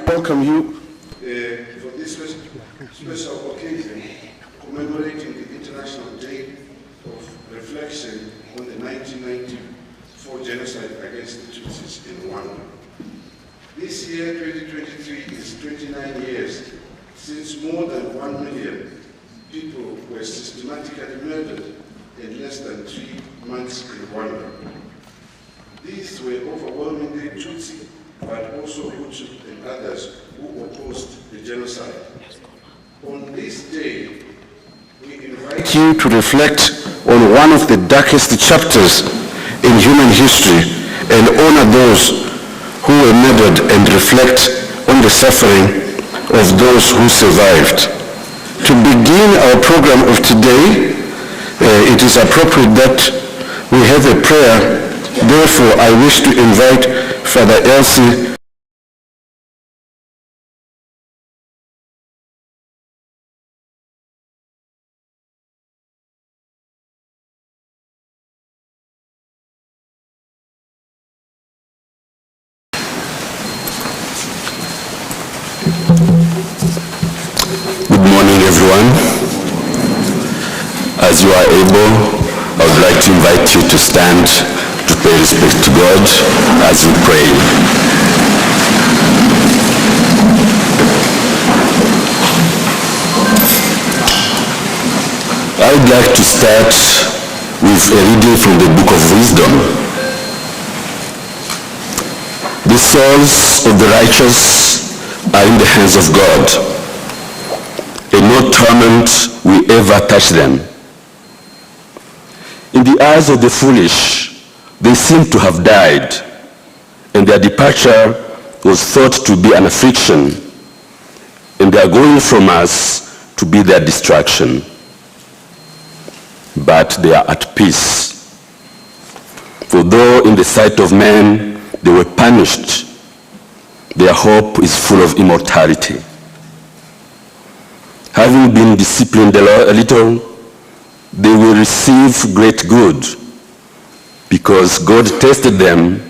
welcome you for this special occasion commemorating the International Day of Reflection on the 1994 genocide against the Tutsis in Rwanda. This year, 2023, is 29 years since more than 1 million people were systematically murdered in less than 3 months in Rwanda. These were overwhelmingly Tutsi, but also Hutu and others who opposed the genocide. On this day, we invite you to reflect on one of the darkest chapters in human history and honor those who were murdered and reflect on the suffering of those who survived. To begin our program of today, it is appropriate that we have a prayer. Therefore, I wish to invite Father Elsie Good morning, everyone. As you are able, I would like to invite you to stand to pay respect to God as we pray. I would like to start with a reading from the Book of Wisdom. The souls of the righteous are in the hands of God, and no torment will ever touch them. In the eyes of the foolish, they seem to have died, and their departure was thought to be an affliction, and their going from us to be their destruction. But they are at peace. For though in the sight of men they were punished, their hope is full of immortality. Having been disciplined a little, they will receive great good, because God tested them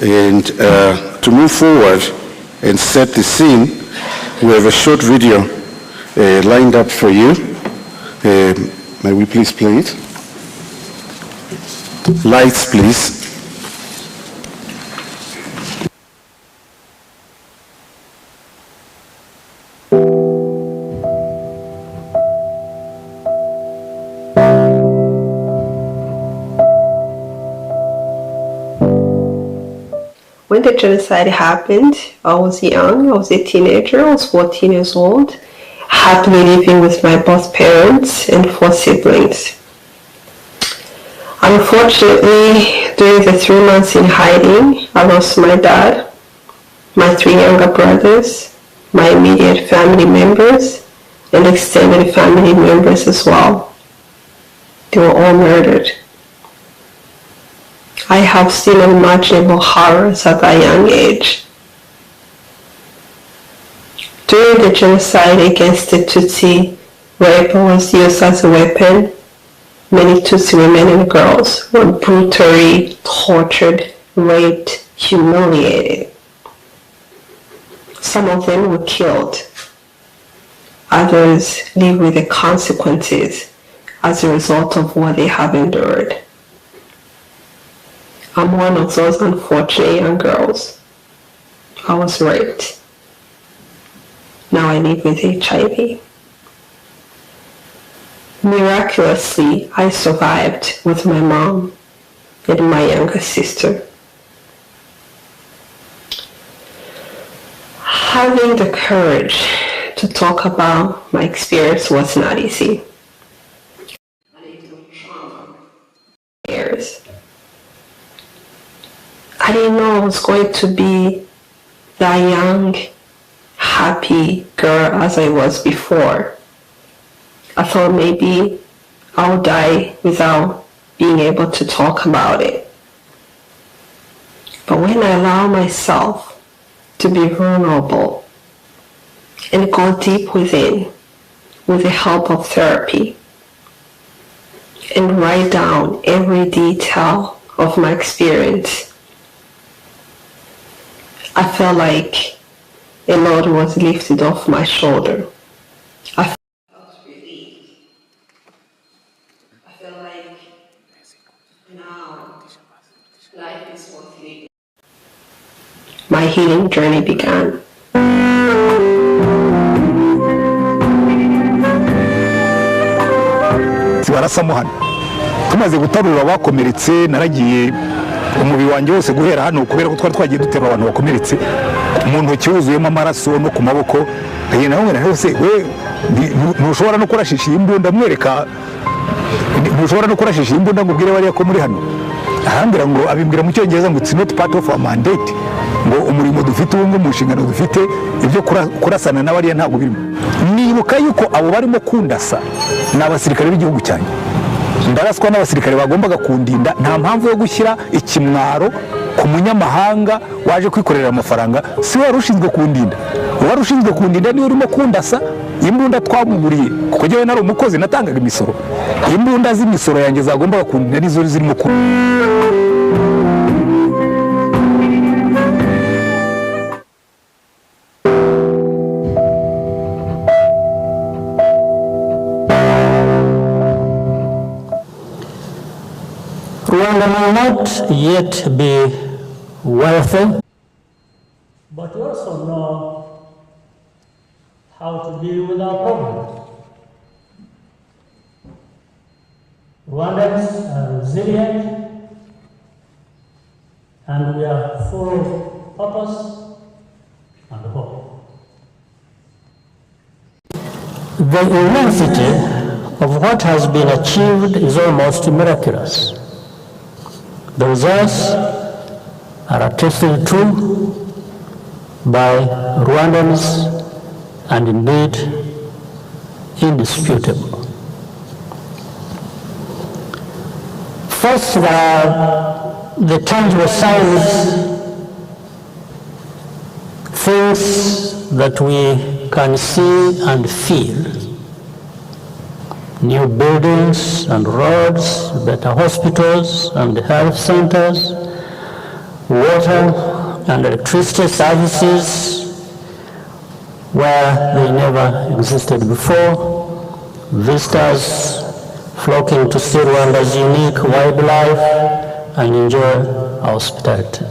And to move forward and set the scene, we have a short video lined up for you. May we please play it? Lights, please. When the genocide happened, I was young, I was a teenager, I was 14 years old, happily living with my both parents and 4 siblings. Unfortunately, during the 3 months in hiding, I lost my dad, my 3 younger brothers, my immediate family members, and extended family members as well. They were all murdered. I have seen unimaginable horrors at a young age. During the genocide against the Tutsi, rape was used as a weapon. Many Tutsi women and girls were brutally tortured, raped, humiliated. Some of them were killed. Others live with the consequences as a result of what they have endured. I'm one of those unfortunate young girls. I was raped. Now I live with HIV. Miraculously, I survived with my mom and my younger sister. Having the courage to talk about my experience was not easy. I didn't know I was going to be that young, happy girl as I was before. I thought maybe I'll die without being able to talk about it. But when I allow myself to be vulnerable and go deep within with the help of therapy and write down every detail of my experience, I felt like a load was lifted off my shoulder. I felt relieved. I felt like now life is worth living. My healing journey began. Barasamo hano tumaze gutarura abakomeretse naragiye umubiri wanjye wose guhera hano kubera ko twari twagiye dutera abantu bakomeretse umuntu cyuzuyemo amaraso no ku maboko agenda nawe hose we ntushobora no kurashisha imbunda mwereka ntushobora no kurashisha imbunda ngo ubwire bari ko muri hano ahambira ngo abimbira mu cyongereza ngo it's not part of our mandate ngo umurimo dufite ubu mu nshingano dufite ibyo kurasana n'abariya ntabwo birimo nibuka yuko abo barimo kundasa n'abasirikare b'igihugu cyane ndaraswa n'abasirikare bagombaga kundinda nta mpamvu yo gushyira ikimwaro ku munyamahanga waje kwikorera amafaranga si we rushinzwe kundinda wari ushinzwe kundinda niwe urimo kundasa imbunda twamuguriye kuko jewe nari umukozi natangaga imisoro imbunda z'imisoro yanjye zagombaga kundinda nizo zirimo ku Rwanda may not yet be wealthy, but we also know how to deal with our problems. Rwandans are resilient, and we are full of purpose and hope. The immensity of what has been achieved is almost miraculous. The results are attested to by Rwandans and indeed indisputable. First, there are the tangible signs, things that we can see and feel. New buildings and roads, better hospitals and health centers, water and electricity services where they never existed before, visitors flocking to see Rwanda's unique wildlife and enjoy our hospitality.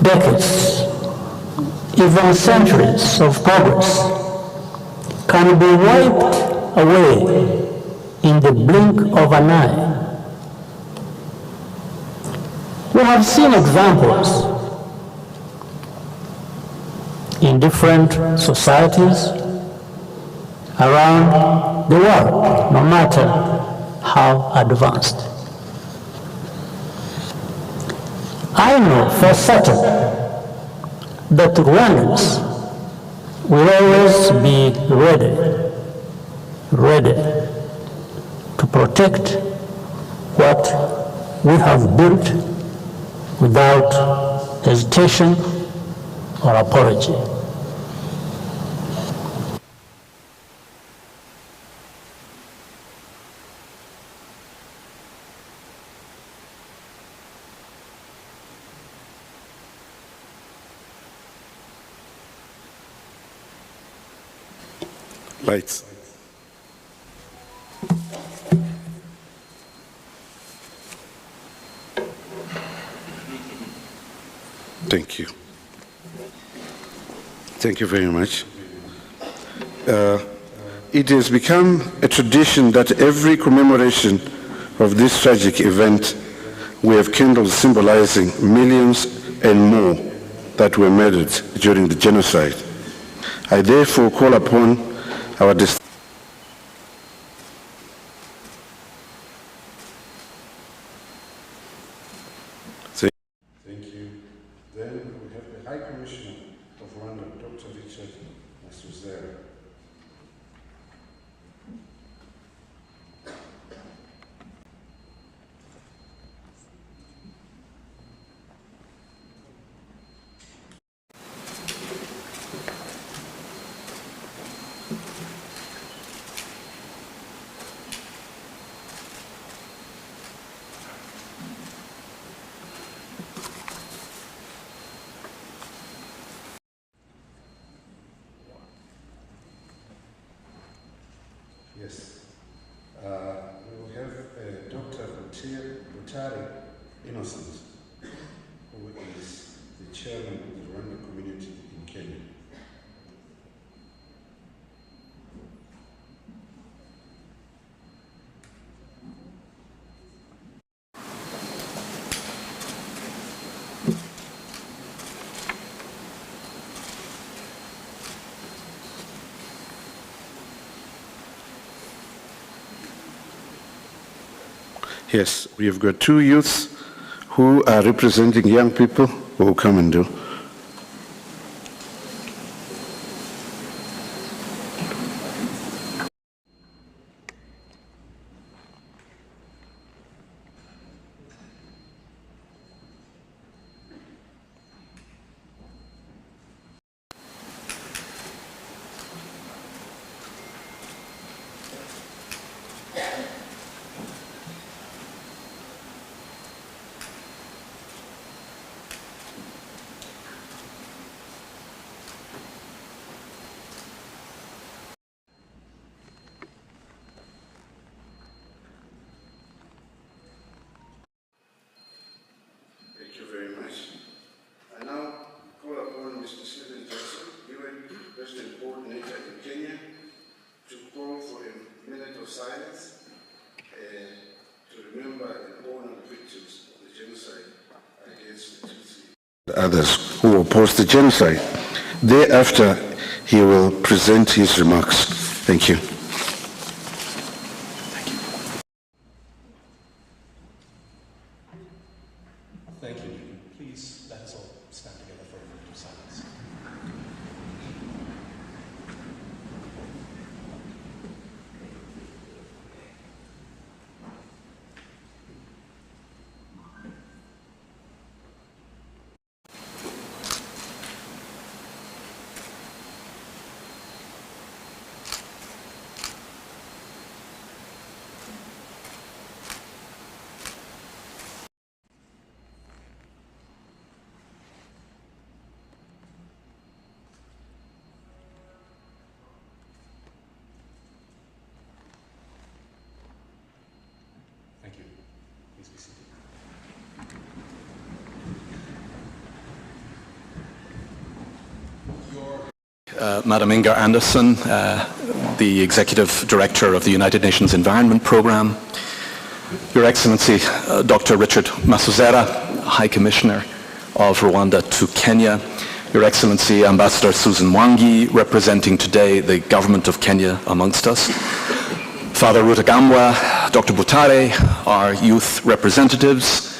Decades, even centuries of progress can be wiped away in the blink of an eye. We have seen examples in different societies around the world, no matter how advanced. I know for certain that Rwandans will always be ready to protect what we have built without hesitation or apology. Lights. Thank you. Thank you very much. It has become a tradition that every commemoration of this tragic event, we have candles symbolizing millions and more that were murdered during the genocide. I therefore call upon our Thank you. Then we have the High Commissioner of Rwanda, Dr. Richard Masuzera. Yes. We will have Dr. Butari Innocent, who is the chairman of the Rwandan community in Kenya. Yes, we have got two youths who are representing young people who will come and do. Thank you very much. I now call upon Mr. Stephen Johnson, UN President Coordinator in Kenya, to call for a minute of silence to remember and honor the victims of the genocide against the Tutsi. Others who opposed the genocide. Thereafter, he will present his remarks. Thank you. Thank you. Please let us all stand together for a minute of silence. Madam Inger Anderson, the Executive Director of the United Nations Environment Programme, Your Excellency Dr. Richard Masozera, High Commissioner of Rwanda to Kenya, Your Excellency Ambassador Susan Mwangi, representing today the Government of Kenya amongst us, Father Rutagamwa, Dr. Butare, our youth representatives,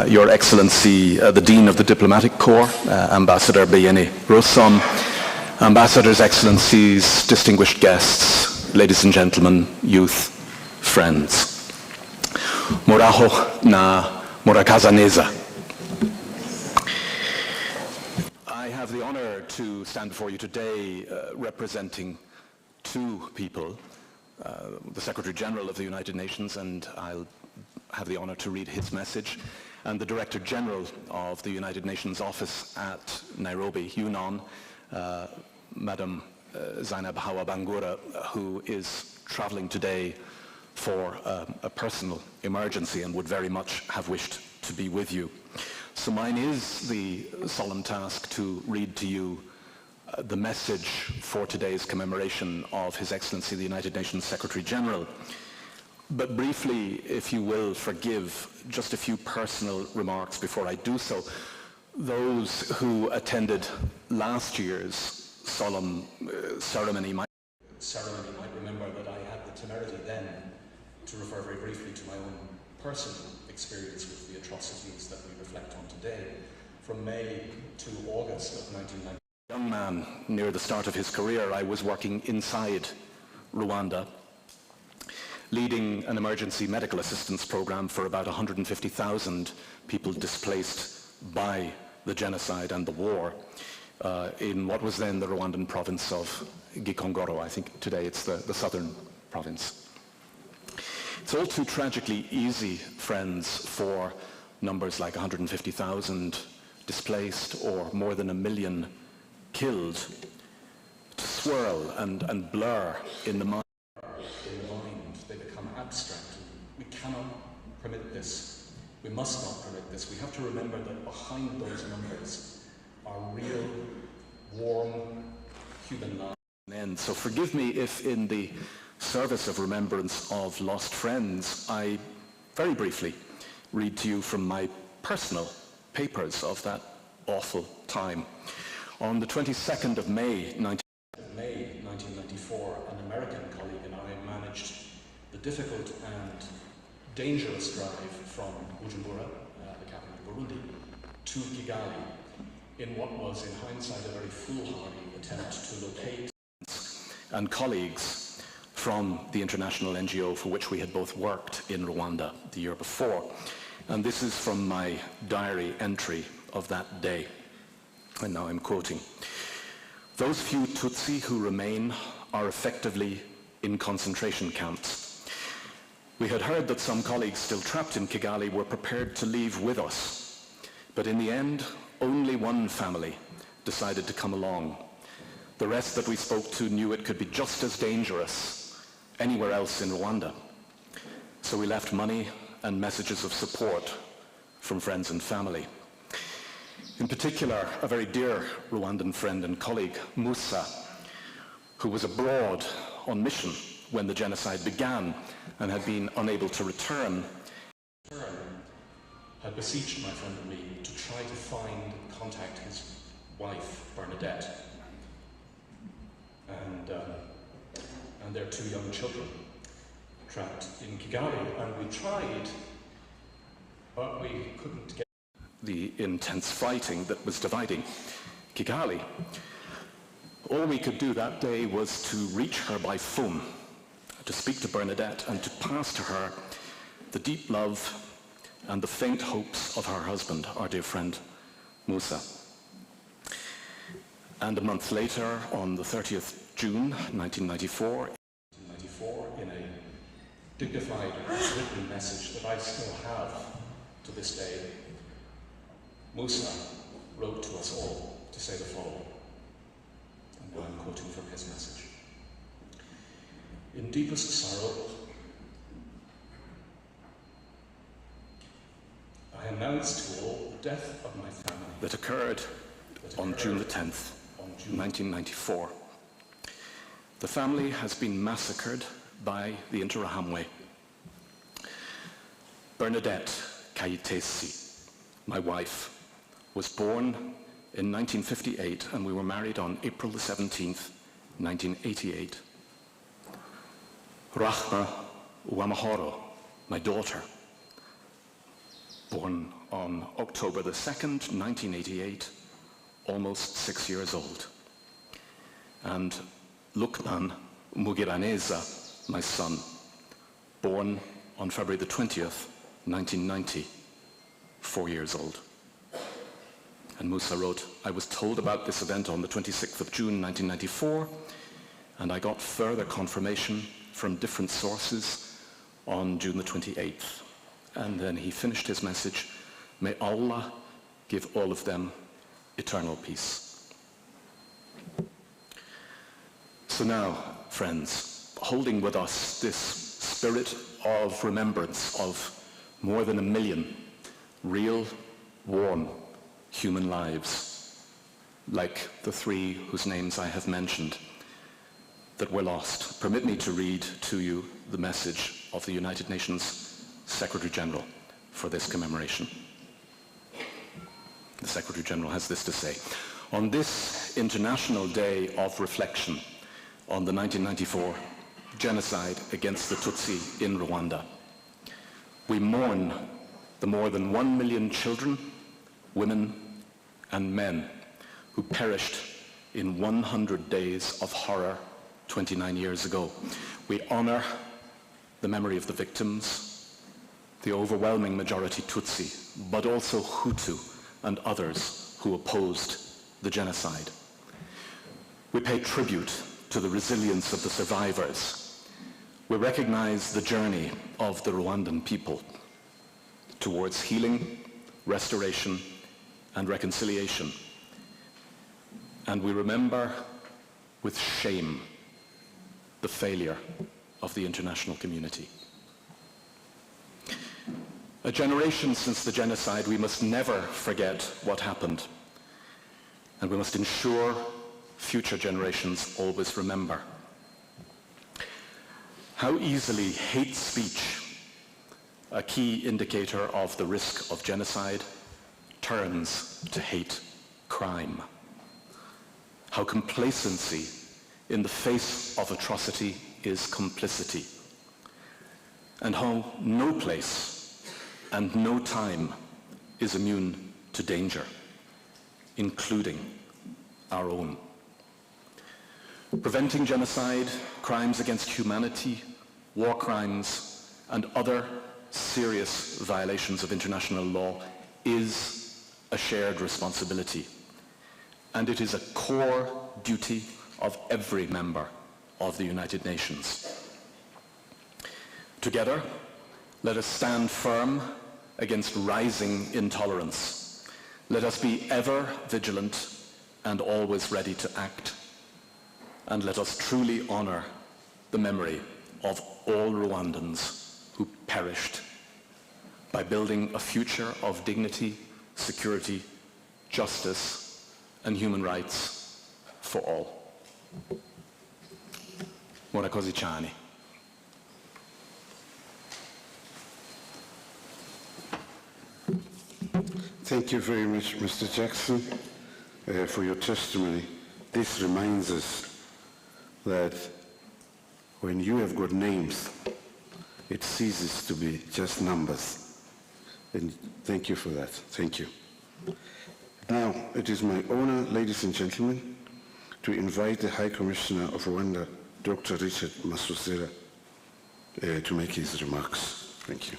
Your Excellency the Dean of the Diplomatic Corps, Ambassador Beyene Rosom, Ambassadors, Excellencies, distinguished guests, ladies and gentlemen, youth, friends. Muraho na murakazaneza. I have the honor to stand before you today representing two people, the Secretary General of the United Nations, and I'll have the honor to read his message, and the Director General of the United Nations Office at Nairobi, UNON, Madam Zainab Hawa Bangura, who is traveling today for a personal emergency and would very much have wished to be with you. So mine is the solemn task to read to you the message for today's commemoration of His Excellency the United Nations Secretary General. But briefly, if you will forgive, just a few personal remarks before I do so. Those who attended last year's solemn ceremony might remember that I had the temerity then to refer very briefly to my own personal experience with the atrocities that we reflect on today. From May to August of 1990. Young man, near the start of his career, I was working inside Rwanda, leading an emergency medical assistance program for about 150,000 people displaced by the genocide and the war in what was then the Rwandan province of Gikongoro. I think today it's the southern province. It's all too tragically easy, friends, for numbers like 150,000 displaced or more than 1 million killed to swirl and blur in the mind. They become abstract. We cannot permit this. We must not permit this. We have to remember that behind those numbers are real, warm, human lives. And so forgive me if in the service of remembrance of lost friends, I very briefly read to you from my personal papers of that awful time. On the 22nd of May 1994, an American colleague and I managed the difficult and dangerous drive from Bujumbura, the capital of Burundi, to Kigali, in what was, in hindsight, a very foolhardy attempt to locate and colleagues from the international NGO for which we had both worked in Rwanda the year before. And this is from my diary entry of that day. And now I'm quoting. Those few Tutsi who remain are effectively in concentration camps. We had heard that some colleagues still trapped in Kigali were prepared to leave with us. But in the end, only one family decided to come along. The rest that we spoke to knew it could be just as dangerous anywhere else in Rwanda. So we left money and messages of support from friends and family. In particular, a very dear Rwandan friend and colleague, Musa, who was abroad on mission when the genocide began and had been unable to return, had beseeched my friend and me to try to find, contact his wife, Bernadette, and their 2 young children trapped in Kigali. And we tried, but we couldn't get the intense fighting that was dividing Kigali. All we could do that day was to reach her by phone, to speak to Bernadette and to pass to her the deep love and the faint hopes of her husband, our dear friend Musa. And a month later, on the 30th June 1994, in a dignified written message that I still have to this day, Musa wrote to us all to say the following, and now I'm quoting from his message. In deepest sorrow, I announce to all the death of my family that occurred on June the 10th. On 1994. The family has been massacred by the Interahamwe. Bernadette Kayitesi, my wife, was born in 1958 and we were married on April the 17th, 1988. Rahma Wamahoro, my daughter, born on October the 2nd, 1988, almost 6 years old. And Lukman Mugiraneza, my son, born on February the 20th, 1990, 4 years old. And Musa wrote, I was told about this event on the 26th of June, 1994, and I got further confirmation from different sources on June the 28th. And then he finished his message, may Allah give all of them eternal peace. So now, friends, holding with us this spirit of remembrance of more than 1 million real, warm human lives, like the 3 whose names I have mentioned, that were lost, permit me to read to you the message of the United Nations Secretary General for this commemoration. The Secretary General has this to say. On this International Day of Reflection on the 1994 genocide against the Tutsi in Rwanda, we mourn the more than 1 million children, women, and men who perished in 100 days of horror 29 years ago. We honor the memory of the victims, the overwhelming majority Tutsi, but also Hutu and others who opposed the genocide. We pay tribute to the resilience of the survivors. We recognize the journey of the Rwandan people towards healing, restoration, and reconciliation. And we remember with shame the failure of the international community. A generation since the genocide, we must never forget what happened. And we must ensure future generations always remember. How easily hate speech, a key indicator of the risk of genocide, turns to hate crime. How complacency in the face of atrocity is complicity. And how no place and no time is immune to danger, including our own. Preventing genocide, crimes against humanity, war crimes, and other serious violations of international law is a shared responsibility. And it is a core duty of every member of the United Nations. Together, let us stand firm against rising intolerance. Let us be ever vigilant and always ready to act. And let us truly honor the memory of all Rwandans who perished by building a future of dignity, security, justice, and human rights for all. Murakoze cyane. Thank you very much, Mr. Jackson, for your testimony. This reminds us that when you have got names, it ceases to be just numbers. And thank you for that. Thank you. Now, it is my honor, ladies and gentlemen, to invite the High Commissioner of Rwanda, Dr. Richard Masosera, to make his remarks. Thank you.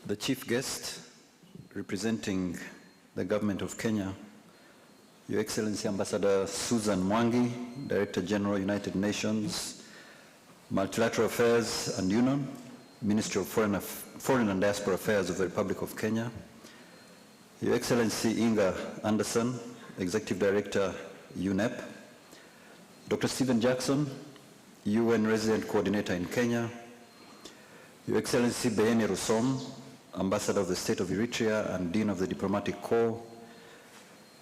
The chief guest, representing the government of Kenya, Your Excellency Ambassador Susan Mwangi, Director General, United Nations, Multilateral Affairs and Union, Ministry of Foreign and Diaspora Affairs of the Republic of Kenya, Your Excellency Inga Anderson, Executive Director, UNEP, Dr. Stephen Jackson, UN Resident Coordinator in Kenya, Your Excellency Beyene Rusom, Ambassador of the State of Eritrea and Dean of the Diplomatic Corps,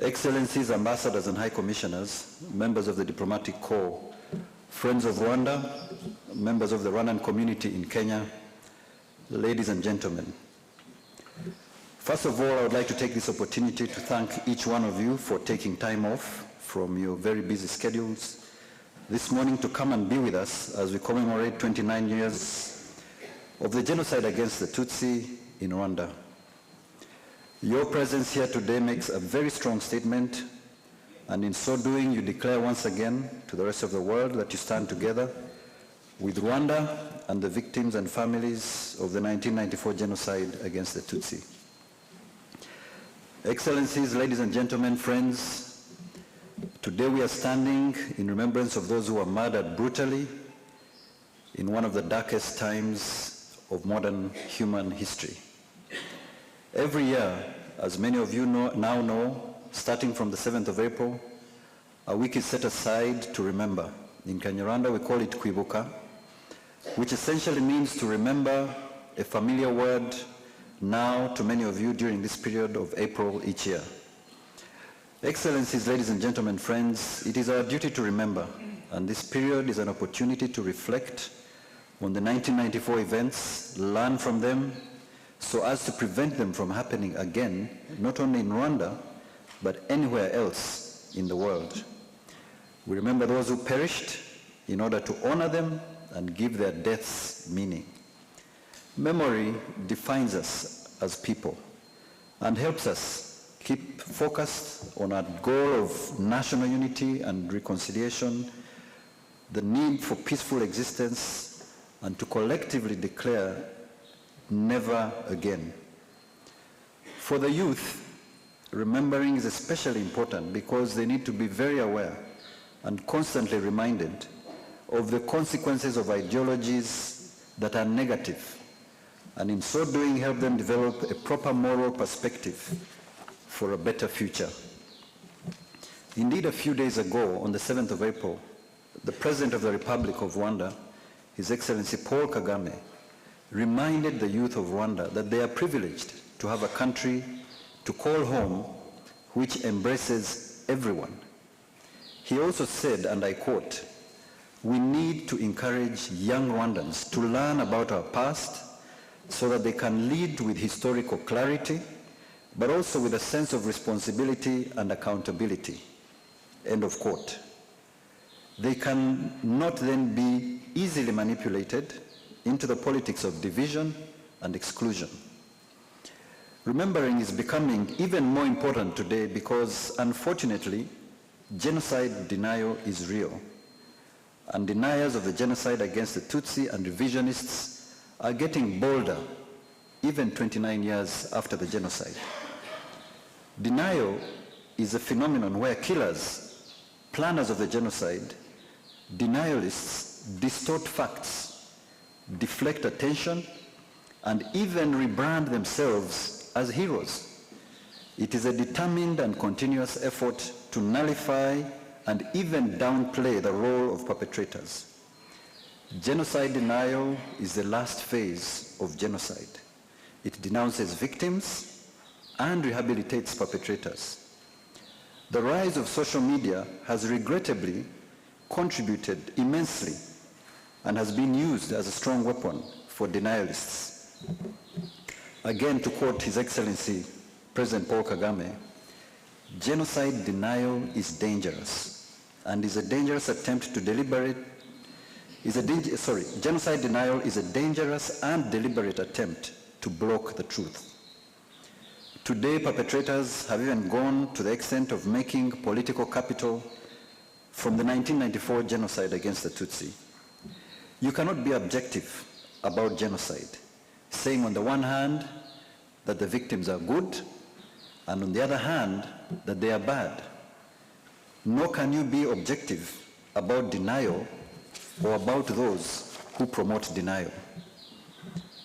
Excellencies, Ambassadors and High Commissioners, members of the Diplomatic Corps, friends of Rwanda, members of the Rwandan community in Kenya, ladies and gentlemen. First of all, I would like to take this opportunity to thank each one of you for taking time off from your very busy schedules this morning to come and be with us as we commemorate 29 years of the genocide against the Tutsi in Rwanda. Your presence here today makes a very strong statement, and in so doing, you declare once again to the rest of the world that you stand together with Rwanda and the victims and families of the 1994 genocide against the Tutsi. Excellencies, ladies and gentlemen, friends, today we are standing in remembrance of those who were murdered brutally in one of the darkest times of modern human history. Every year, as many of you now know, starting from the 7th of April, a week is set aside to remember. In Kanyarwanda, we call it Kwibuka, which essentially means to remember, a familiar word now to many of you during this period of April each year. Excellencies, ladies and gentlemen, friends, it is our duty to remember, and this period is an opportunity to reflect on the 1994 events, learn from them, so as to prevent them from happening again, not only in Rwanda, but anywhere else in the world. We remember those who perished in order to honor them and give their deaths meaning. Memory defines us as people and helps us keep focused on our goal of national unity and reconciliation, the need for peaceful existence, and to collectively declare never again. For the youth, remembering is especially important because they need to be very aware and constantly reminded of the consequences of ideologies that are negative, and in so doing help them develop a proper moral perspective for a better future. Indeed, a few days ago, on the 7th of April, the President of the Republic of Rwanda, His Excellency Paul Kagame, reminded the youth of Rwanda that they are privileged to have a country to call home which embraces everyone. He also said, and I quote, "We need to encourage young Rwandans to learn about our past so that they can lead with historical clarity, but also with a sense of responsibility and accountability." End of quote. They can not then be easily manipulated into the politics of division and exclusion. Remembering is becoming even more important today because, unfortunately, genocide denial is real. And deniers of the genocide against the Tutsi and revisionists are getting bolder, even 29 years after the genocide. Denial is a phenomenon where killers, planners of the genocide, denialists distort facts, deflect attention, and even rebrand themselves as heroes. It is a determined and continuous effort to nullify and even downplay the role of perpetrators. Genocide denial is the last phase of genocide. It denounces victims and rehabilitates perpetrators. The rise of social media has regrettably contributed immensely and has been used as a strong weapon for denialists. Again, to quote His Excellency President Paul Kagame, genocide denial is dangerous and is a dangerous attempt to genocide denial is a dangerous and deliberate attempt to block the truth. Today, perpetrators have even gone to the extent of making political capital from the 1994 genocide against the Tutsi. You cannot be objective about genocide, saying on the one hand that the victims are good, and on the other hand that they are bad. Nor can you be objective about denial or about those who promote denial.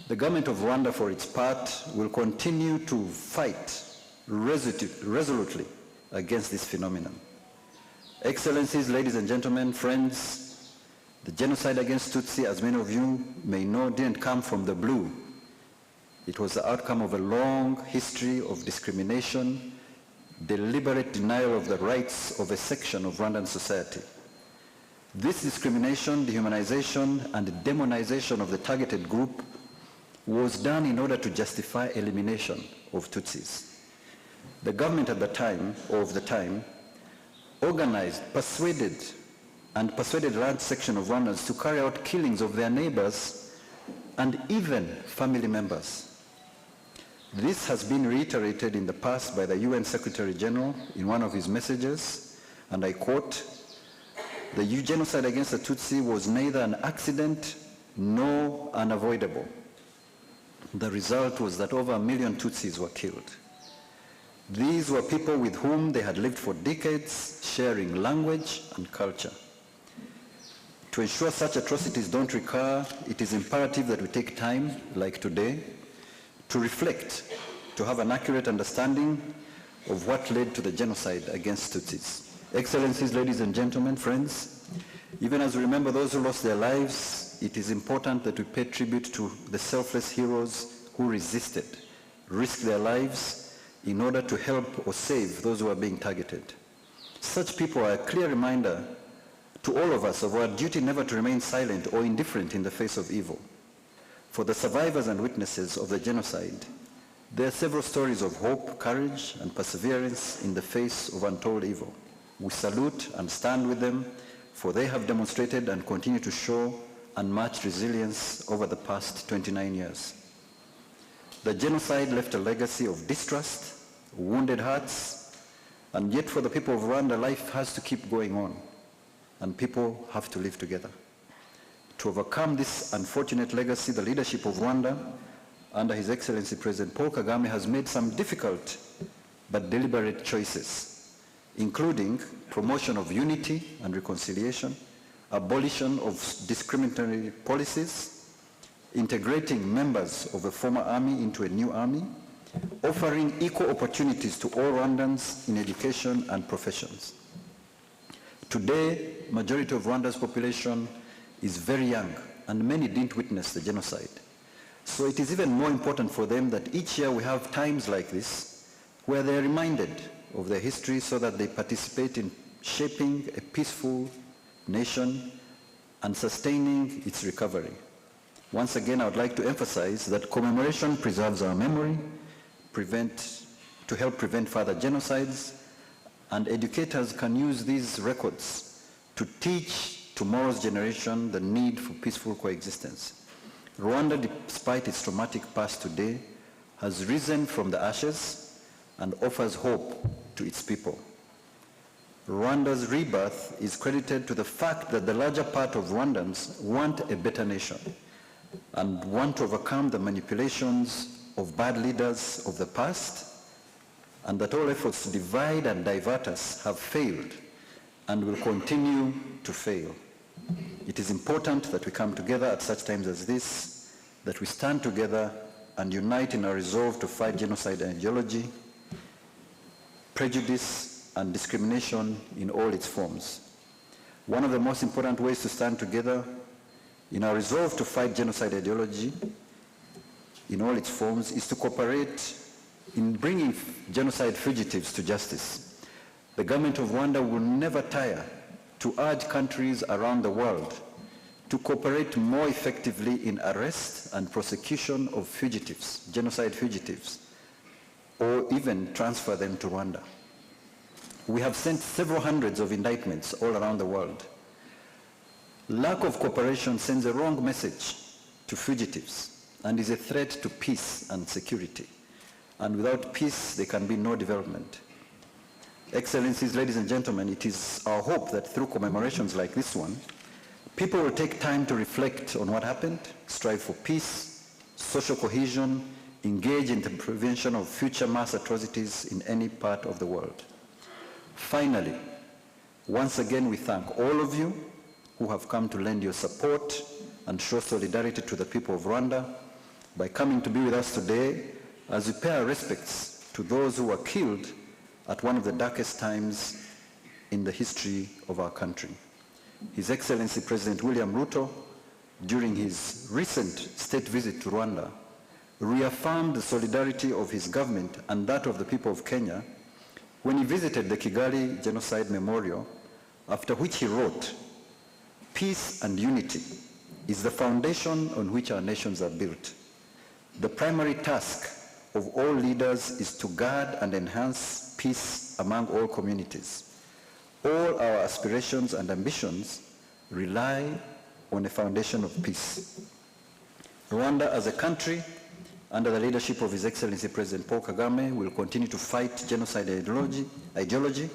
The government of Rwanda, for its part, will continue to fight resolutely against this phenomenon. Excellencies, ladies and gentlemen, friends, The genocide against Tutsi, as many of you may know, didn't come from the blue. It was the outcome of a long history of discrimination, deliberate denial of the rights of a section of Rwandan society. This discrimination, dehumanization, and demonization of the targeted group was done in order to justify elimination of Tutsis. The government at the time, organized, persuaded a large section of Rwandans to carry out killings of their neighbors and even family members. This has been reiterated in the past by the UN Secretary General in one of his messages, and I quote, "The genocide against the Tutsi was neither an accident nor unavoidable. The result was that over 1 million Tutsis were killed. These were people with whom they had lived for decades, sharing language and culture. To ensure such atrocities don't recur, it is imperative that we take time, like today, to reflect, to have an accurate understanding of what led to the genocide against Tutsis. Excellencies, ladies and gentlemen, friends, even as we remember those who lost their lives, it is important that we pay tribute to the selfless heroes who resisted, risked their lives in order to help or save those who are being targeted. Such people are a clear reminder to all of us of our duty never to remain silent or indifferent in the face of evil. For the survivors and witnesses of the genocide, there are several stories of hope, courage, and perseverance in the face of untold evil. We salute and stand with them, for they have demonstrated and continue to show unmatched resilience over the past 29 years. The genocide left a legacy of distrust, wounded hearts, and yet for the people of Rwanda, life has to keep going on, and people have to live together. To overcome this unfortunate legacy, the leadership of Rwanda, under His Excellency President Paul Kagame, has made some difficult but deliberate choices, including promotion of unity and reconciliation, abolition of discriminatory policies, integrating members of a former army into a new army, offering equal opportunities to all Rwandans in education and professions. Today, majority of Rwanda's population is very young, and many didn't witness the genocide. So it is even more important for them that each year we have times like this where they are reminded of their history so that they participate in shaping a peaceful nation and sustaining its recovery. Once again, I would like to emphasize that commemoration preserves our memory, to help prevent further genocides, and educators can use these records to teach tomorrow's generation the need for peaceful coexistence. Rwanda, despite its traumatic past today, has risen from the ashes and offers hope to its people. Rwanda's rebirth is credited to the fact that the larger part of Rwandans want a better nation and want to overcome the manipulations of bad leaders of the past, and that all efforts to divide and divert us have failed and will continue to fail. It is important that we come together at such times as this, that we stand together and unite in our resolve to fight genocide and ideology, prejudice, and discrimination in all its forms. One of the most important ways to stand together in our resolve to fight genocide ideology in all its forms is to cooperate in bringing genocide fugitives to justice. The government of Rwanda will never tire to urge countries around the world to cooperate more effectively in arrest and prosecution of fugitives, genocide fugitives, or even transfer them to Rwanda. We have sent several hundreds of indictments all around the world. Lack of cooperation sends a wrong message to fugitives and is a threat to peace and security. And without peace, there can be no development. Excellencies, ladies and gentlemen, it is our hope that through commemorations like this one, people will take time to reflect on what happened, strive for peace, social cohesion, engage in the prevention of future mass atrocities in any part of the world. Finally, once again, we thank all of you who have come to lend your support and show solidarity to the people of Rwanda by coming to be with us today as we pay our respects to those who were killed at one of the darkest times in the history of our country. His Excellency President William Ruto, during his recent state visit to Rwanda, reaffirmed the solidarity of his government and that of the people of Kenya when he visited the Kigali Genocide Memorial, after which he wrote, "Peace and unity is the foundation on which our nations are built. The primary task of all leaders is to guard and enhance peace among all communities. All our aspirations and ambitions rely on a foundation of peace." Rwanda as a country, under the leadership of His Excellency President Paul Kagame, will continue to fight genocide ideology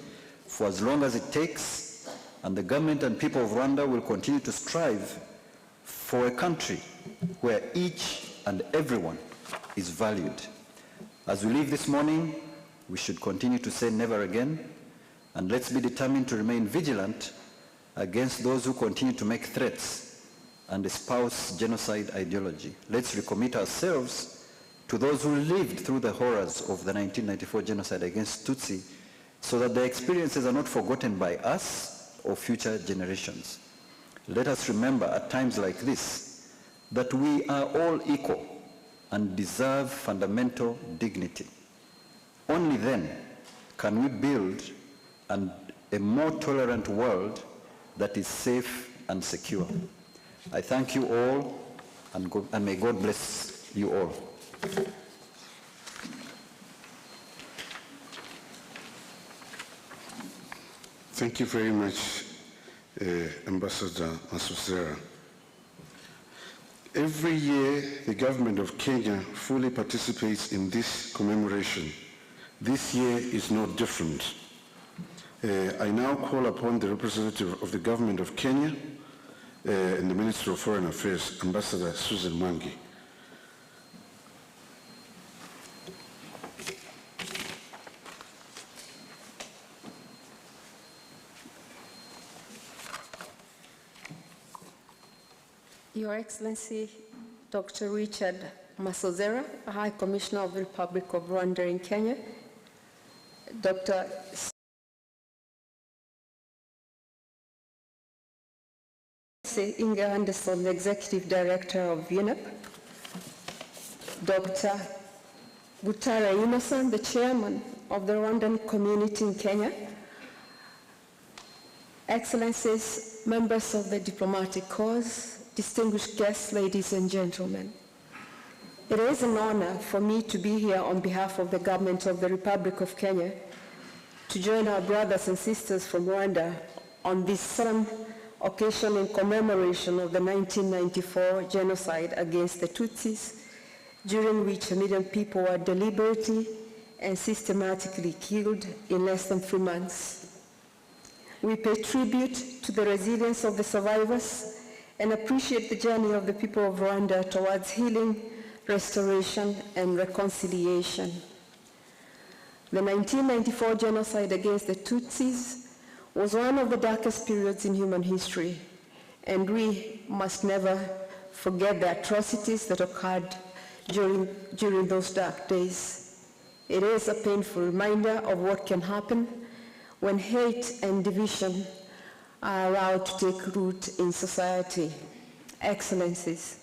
for as long as it takes, and the government and people of Rwanda will continue to strive for a country where each and everyone is valued. As we leave this morning, we should continue to say never again, and let's be determined to remain vigilant against those who continue to make threats and espouse genocide ideology. Let's recommit ourselves to those who lived through the horrors of the 1994 genocide against Tutsi, so that their experiences are not forgotten by us or future generations. Let us remember at times like this that we are all equal and deserve fundamental dignity. Only then can we build a more tolerant world that is safe and secure. I thank you all, and may God bless you all. Thank you very much, Ambassador Masozera. Every year, the government of Kenya fully participates in this commemoration. This year is no different. I now call upon the representative of the government of Kenya and the Minister of Foreign Affairs, Ambassador Susan Mwangi. Your Excellency, Dr. Richard Masozera, High Commissioner of the Republic of Rwanda in Kenya, Dr. Inga Anderson, the Executive Director of UNEP, Dr. Butara Innocent, the Chairman of the Rwandan community in Kenya, Excellencies, members of the diplomatic corps, distinguished guests, ladies and gentlemen. It is an honor for me to be here on behalf of the government of the Republic of Kenya to join our brothers and sisters from Rwanda on this solemn occasion in commemoration of the 1994 genocide against the Tutsis, during which 1 million people were deliberately and systematically killed in less than 3 months. We pay tribute to the resilience of the survivors and appreciate the journey of the people of Rwanda towards healing, restoration, and reconciliation. The 1994 genocide against the Tutsis was one of the darkest periods in human history, and we must never forget the atrocities that occurred during those dark days. It is a painful reminder of what can happen when hate and division are allowed to take root in society. Excellencies,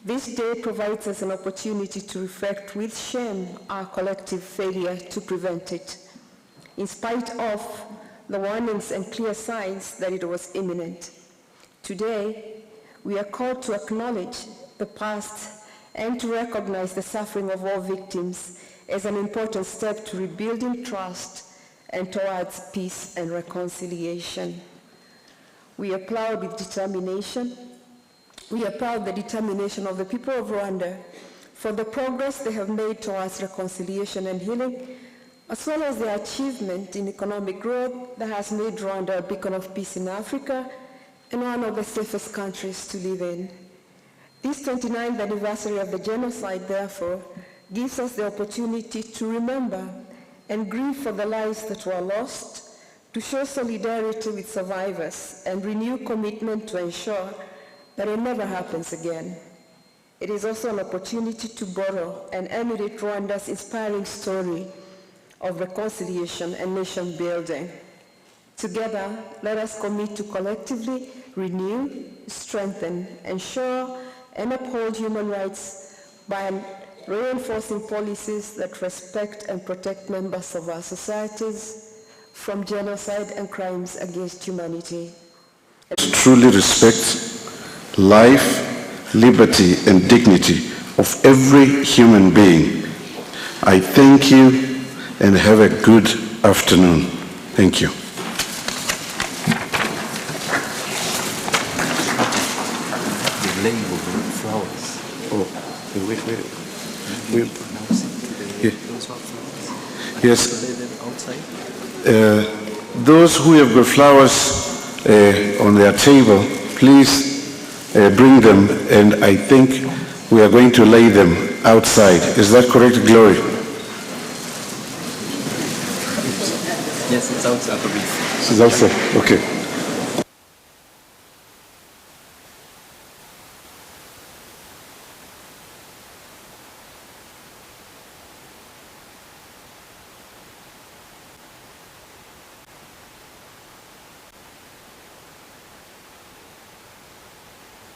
this day provides us an opportunity to reflect with shame our collective failure to prevent it, in spite of the warnings and clear signs that it was imminent. Today, we are called to acknowledge the past and to recognize the suffering of all victims as an important step to rebuilding trust and towards peace and reconciliation. We applaud with determination. We applaud the determination of the people of Rwanda for the progress they have made towards reconciliation and healing, as well as their achievement in economic growth that has made Rwanda a beacon of peace in Africa and one of the safest countries to live in. This 29th anniversary of the genocide, therefore, gives us the opportunity to remember and grieve for the lives that were lost, to show solidarity with survivors and renew commitment to ensure that it never happens again. It is also an opportunity to borrow and emulate Rwanda's inspiring story of reconciliation and nation building. Together, let us commit to collectively renew, strengthen, ensure, and uphold human rights by reinforcing policies that respect and protect members of our societies from genocide and crimes against humanity. Truly respect life, liberty, and dignity of every human being. I thank you and have a good afternoon. Thank you. Yes. Those who have got flowers on their table, please bring them, and I think we are going to lay them outside. Is that correct, Glory? Yes, it's outside. It's outside. Okay.